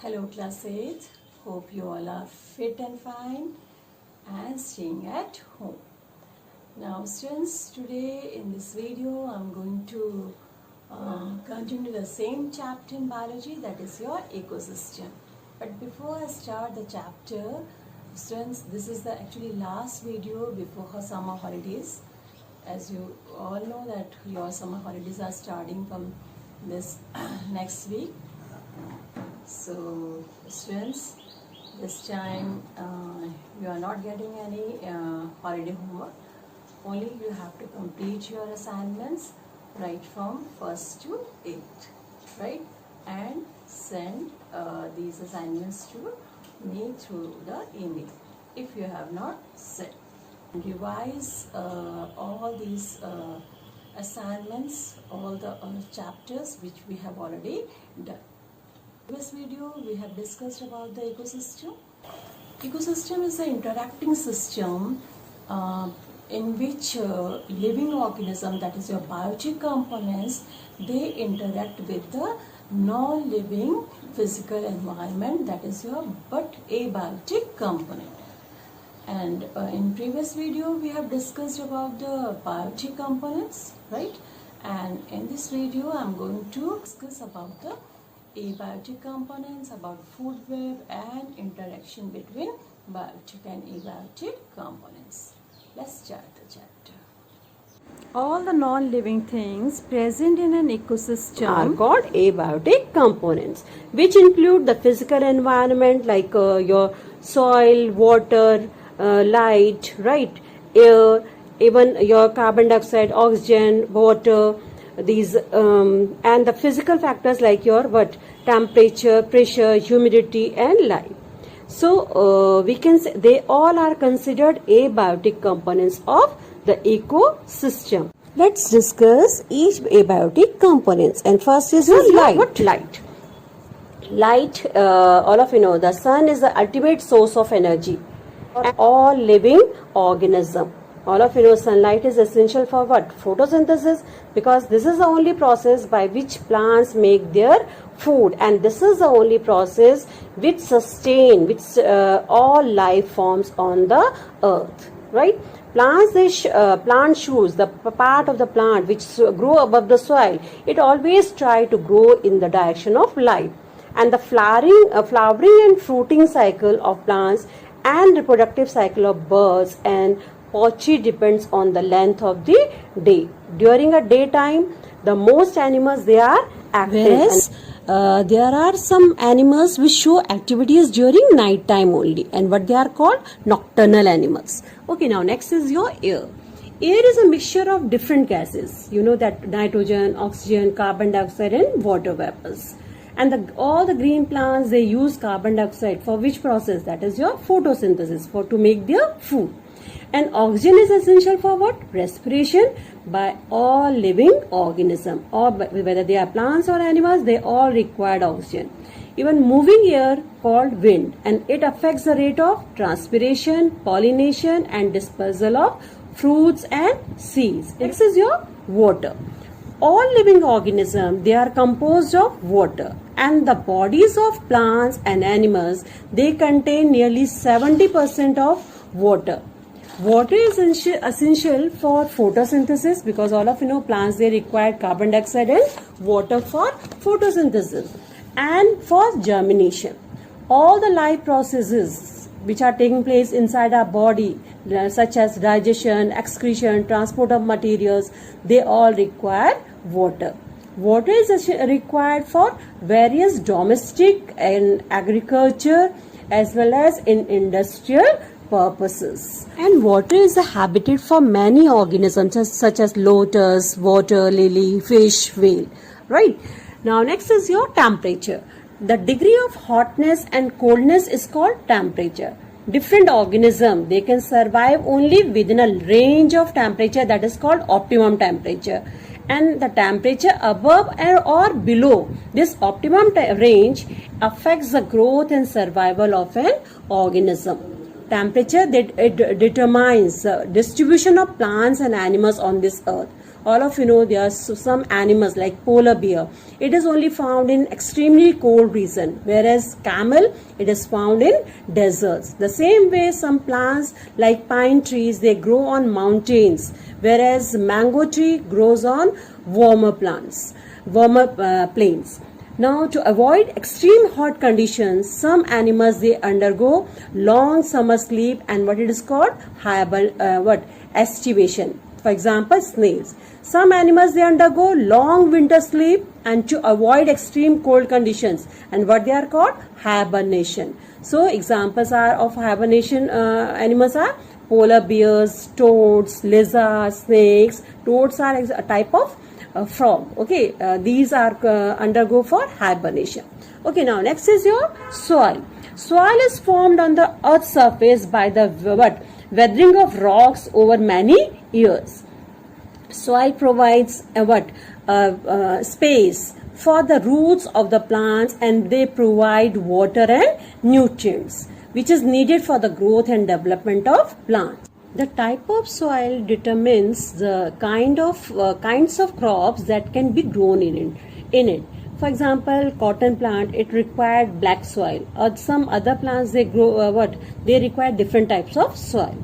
Hello class 8, hope you all are fit and fine and staying at home. Now students, today in this video I am going to continue the same chapter in biology, that is your ecosystem. But before I start the chapter, students, this is the actually last video before her summer holidays. As you all know that your summer holidays are starting from this next week. So students, this time you are not getting any holiday homework. Only you have to complete your assignments right from 1st to 8th, right? And send these assignments to me through the email if you have not sent. Revise all these assignments, all the chapters which we have already done. In this video we have discussed about the ecosystem. Ecosystem is an interacting system in which living organism, that is your biotic components, they interact with the non-living physical environment, that is your but abiotic component. And in previous video we have discussed about the biotic components, right? And in this video I am going to discuss about the abiotic components, about food web and interaction between biotic and abiotic components. Let's start the chapter. All the non-living things present in an ecosystem are called abiotic components, which include the physical environment like your soil, water, light, right, air, even your carbon dioxide, oxygen, water, these and the physical factors like your temperature, pressure, humidity and light. So we can say they all are considered abiotic components of the ecosystem. Let's discuss each abiotic components. And first is light. Light, all of you know, the sun is the ultimate source of energy for all living organism. All of you know sunlight is essential for what? Photosynthesis, because this is the only process by which plants make their food, and this is the only process which sustain all life forms on the earth, right? Plants, plant shoots, the part of the plant which grow above the soil, it always try to grow in the direction of light. And the flowering and fruiting cycle of plants and reproductive cycle of birds and poultry depends on the length of the day. During a daytime, the most animals, they are active. Whereas there are some animals which show activities during night time only, and what they are called? Nocturnal animals. Okay, now next is your air. Air is a mixture of different gases. You know that nitrogen, oxygen, carbon dioxide and water vapors. And all the green plants, they use carbon dioxide for which process? That is your photosynthesis, for to make their food. And oxygen is essential for what? Respiration by all living organisms, or whether they are plants or animals, they all require oxygen. Even moving air called wind, and it affects the rate of transpiration, pollination and dispersal of fruits and seeds. Next is your water. All living organisms, they are composed of water, and the bodies of plants and animals, they contain nearly 70% of water. Water is essential for photosynthesis, because all of you know plants, they require carbon dioxide and water for photosynthesis and for germination. All the life processes which are taking place inside our body, such as digestion, excretion, transport of materials, they all require water. Water is required for various domestic and agriculture as well as in industrial purposes. And water is a habitat for many organisms such as lotus, water lily, fish, whale, right? Now next is your temperature. The degree of hotness and coldness is called temperature. Different organisms, they can survive only within a range of temperature that is called optimum temperature. And the temperature above or below this optimum range affects the growth and survival of an organism. Temperature, that it determines the distribution of plants and animals on this earth. All of you know there are some animals like polar bear. It is only found in extremely cold region, whereas camel, it is found in deserts. The same way some plants like pine trees, they grow on mountains, whereas mango tree grows on warmer plains. Now, to avoid extreme hot conditions, some animals they undergo long summer sleep and what it is called estivation. For example, snails. Some animals they undergo long winter sleep and to avoid extreme cold conditions, and what they are called hibernation. So examples are of hibernation animals are polar bears, toads, lizards, snakes. Toads are a type of frog. Okay, these are undergo for hibernation. Okay, now next is your soil. Soil is formed on the earth's surface by the weathering of rocks over many years. Soil provides space for the roots of the plants, and they provide water and nutrients which is needed for the growth and development of plants. The type of soil determines the kinds of crops that can be grown in it. For example, cotton plant, it required black soil, or some other plants they grow they require different types of soil.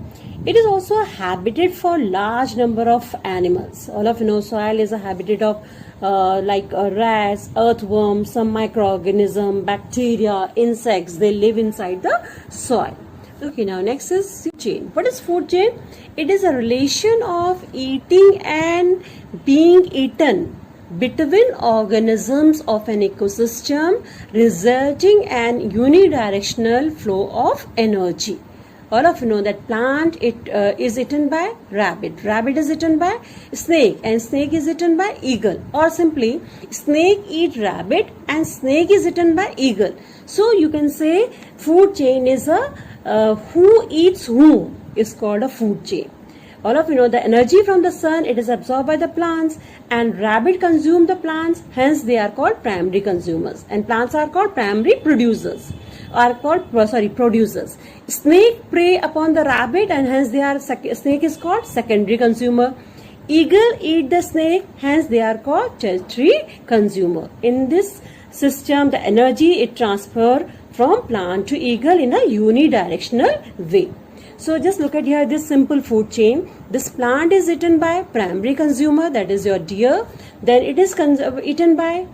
It is also a habitat for large number of animals. All of you know soil is a habitat of rats, earthworms, some microorganisms, bacteria, insects. They live inside the soil. Okay, now next is food chain. What is food chain? It is a relation of eating and being eaten between organisms of an ecosystem, resulting in unidirectional flow of energy. All of you know that plant is eaten by rabbit. Rabbit is eaten by snake, and snake is eaten by eagle. Or simply, snake eat rabbit and snake is eaten by eagle. So you can say food chain is a who eats whom is called a food chain. All of you know the energy from the sun, it is absorbed by the plants, and rabbit consume the plants, hence they are called primary consumers, and plants are called primary producers. Snake prey upon the rabbit, and hence snake is called secondary consumer. Eagle eat the snake, hence they are called tertiary consumer. In this system, the energy it transfer from plant to eagle in a unidirectional way. So just look at here this simple food chain. This plant is eaten by primary consumer, that is your deer. Then it is eaten by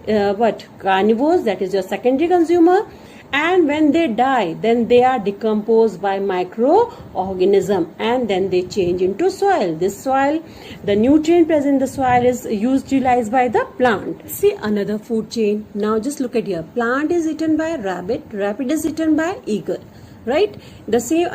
carnivores, that is your secondary consumer. And when they die, then they are decomposed by microorganism, and then they change into soil. This soil, the nutrient present in the soil is utilized by the plant. See another food chain. Now just look at here. Plant is eaten by rabbit. Rabbit is eaten by eagle. Right? The same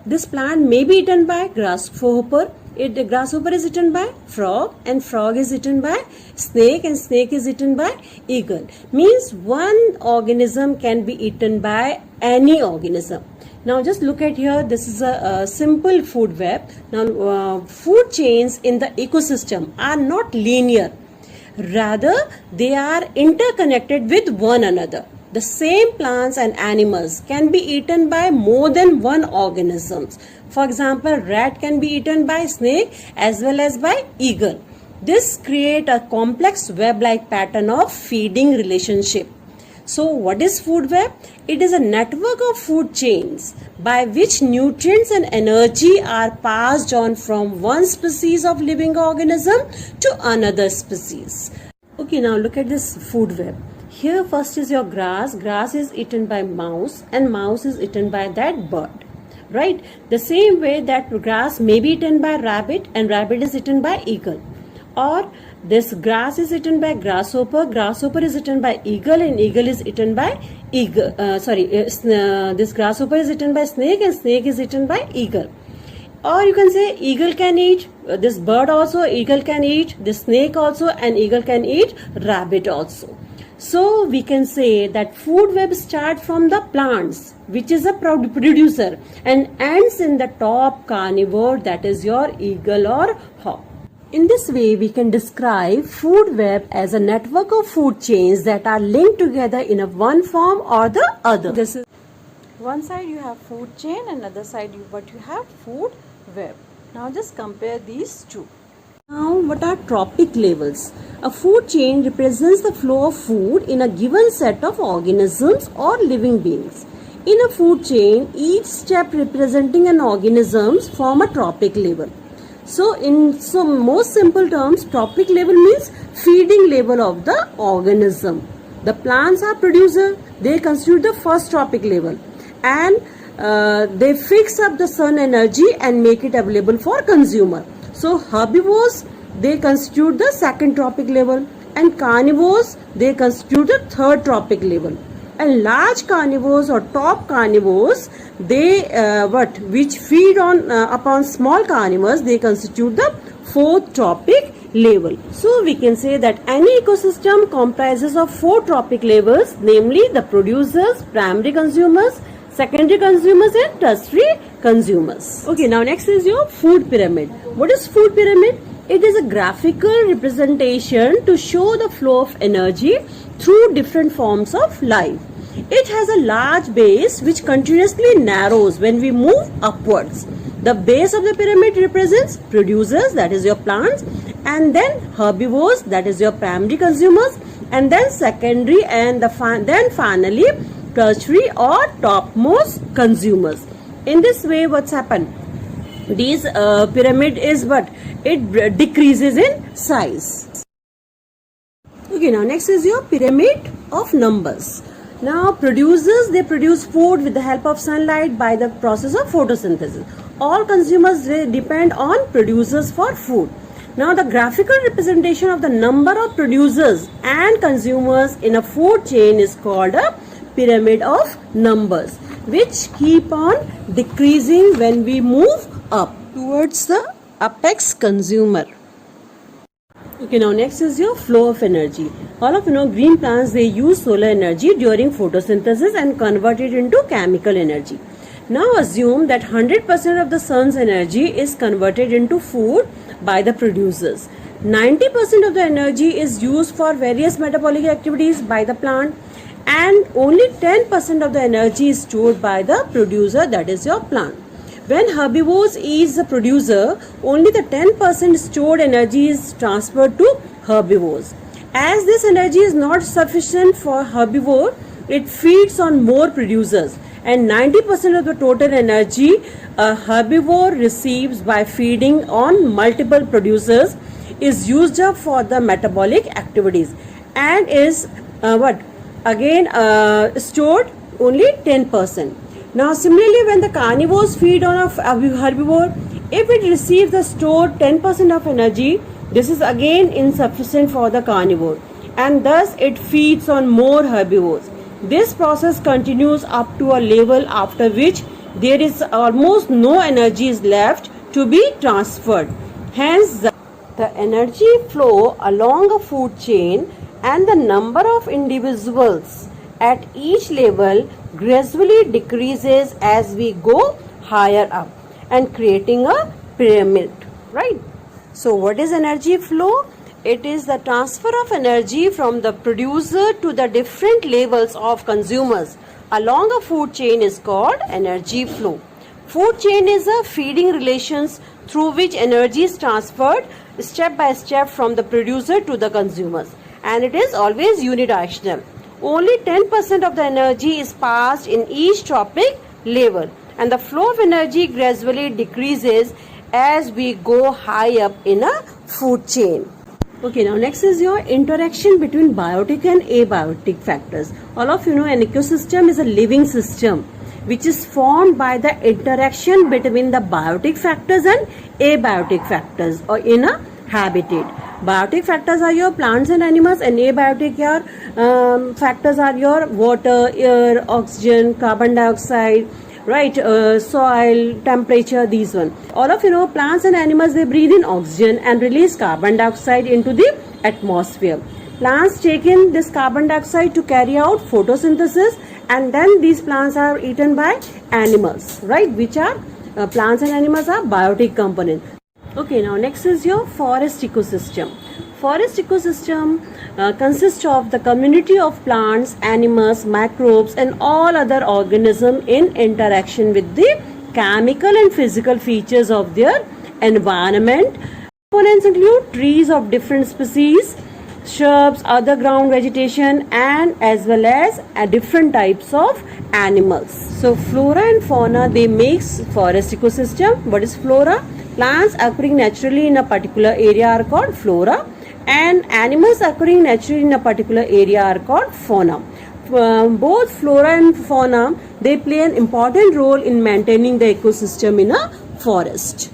this plant may be eaten by grasshopper. The grasshopper is eaten by frog, and frog is eaten by snake, and snake is eaten by eagle. Means one organism can be eaten by any organism. Now just look at here, this is a simple food web. Now food chains in the ecosystem are not linear. Rather, they are interconnected with one another. The same plants and animals can be eaten by more than one organisms. For example, rat can be eaten by snake as well as by eagle. This creates a complex web-like pattern of feeding relationship. So what is food web? It is a network of food chains by which nutrients and energy are passed on from one species of living organism to another species. Okay, now look at this food web. Here first is your grass. Grass is eaten by mouse, and mouse is eaten by that bird. Right? The same way that grass may be eaten by rabbit, and rabbit is eaten by eagle. Or this grass is eaten by grasshopper. Grasshopper is eaten by eagle, and eagle is eaten by eagle. This grasshopper is eaten by snake, and snake is eaten by eagle. Or you can say eagle can eat this bird also, eagle can eat this snake also, and eagle can eat rabbit also. So we can say that food web starts from the plants, which is a producer, and ends in the top carnivore, that is your eagle or hawk. In this way, we can describe food web as a network of food chains that are linked together in a one form or the other. This is one side you have food chain, and other side you have food web. Now just compare these two. Now, what are trophic levels? A food chain represents the flow of food in a given set of organisms or living beings. In a food chain, each step representing an organism form a trophic level. So, in most simple terms, trophic level means feeding level of the organism. The plants are producer; they constitute the first trophic level, and they fix up the sun energy and make it available for consumer. So herbivores, they constitute the second trophic level, and carnivores, they constitute the third trophic level. And large carnivores or top carnivores, they which feed on upon small carnivores, they constitute the fourth trophic level. So we can say that any ecosystem comprises of four trophic levels, namely the producers, primary consumers, secondary consumers, and tertiary consumers. Okay, now next is your food pyramid. What is food pyramid? It is a graphical representation to show the flow of energy through different forms of life. It has a large base which continuously narrows when we move upwards. The base of the pyramid represents producers, that is your plants, and then herbivores, that is your primary consumers, and then secondary, and then finally tertiary or topmost consumers. In this way, what's happened? These pyramid is what? It decreases in size. Okay, now next is your pyramid of numbers. Now producers, they produce food with the help of sunlight by the process of photosynthesis. All consumers, they depend on producers for food. Now the graphical representation of the number of producers and consumers in a food chain is called a pyramid of numbers, which keep on decreasing when we move up towards the apex consumer. Okay, now next is your flow of energy. All of you know green plants, they use solar energy during photosynthesis and convert it into chemical energy. Now assume that 100% of the sun's energy is converted into food by the producers. 90% of the energy is used for various metabolic activities by the plant, and only 10% of the energy is stored by the producer, that is your plant. When herbivores eat the producer, only the 10% stored energy is transferred to herbivores. As this energy is not sufficient for herbivore, it feeds on more producers, and 90% of the total energy a herbivore receives by feeding on multiple producers is used up for the metabolic activities and is stored only 10%. Now similarly, when the carnivores feed on a herbivore, if it receives the stored 10% of energy, this is again insufficient for the carnivore, and thus it feeds on more herbivores. This process continues up to a level after which there is almost no energy is left to be transferred. Hence, the energy flow along a food chain and the number of individuals at each level gradually decreases as we go higher up, and creating a pyramid, right? So what is energy flow? It is the transfer of energy from the producer to the different levels of consumers along a food chain is called energy flow. Food chain is a feeding relations through which energy is transferred step by step from the producer to the consumers, and it is always unidirectional. Only 10% of the energy is passed in each trophic level, and the flow of energy gradually decreases as we go high up in a food chain. Okay, now next is your interaction between biotic and abiotic factors. All of you know an ecosystem is a living system which is formed by the interaction between the biotic factors and abiotic factors or in a habitat. Biotic factors are your plants and animals, and abiotic factors are your water, air, oxygen, carbon dioxide, right, soil, temperature, these one. All of you know plants and animals, they breathe in oxygen and release carbon dioxide into the atmosphere. Plants take in this carbon dioxide to carry out photosynthesis, and then these plants are eaten by animals, right, which are plants and animals are biotic component. Okay, now next is your forest ecosystem. Forest ecosystem consists of the community of plants, animals, microbes, and all other organisms in interaction with the chemical and physical features of their environment Components include trees of different species, shrubs, other ground vegetation, and as well as different types of animals. So flora and fauna, they makes forest ecosystem. What is flora? Plants occurring naturally in a particular area are called flora, and animals occurring naturally in a particular area are called fauna. Both flora and fauna, they play an important role in maintaining the ecosystem in a forest.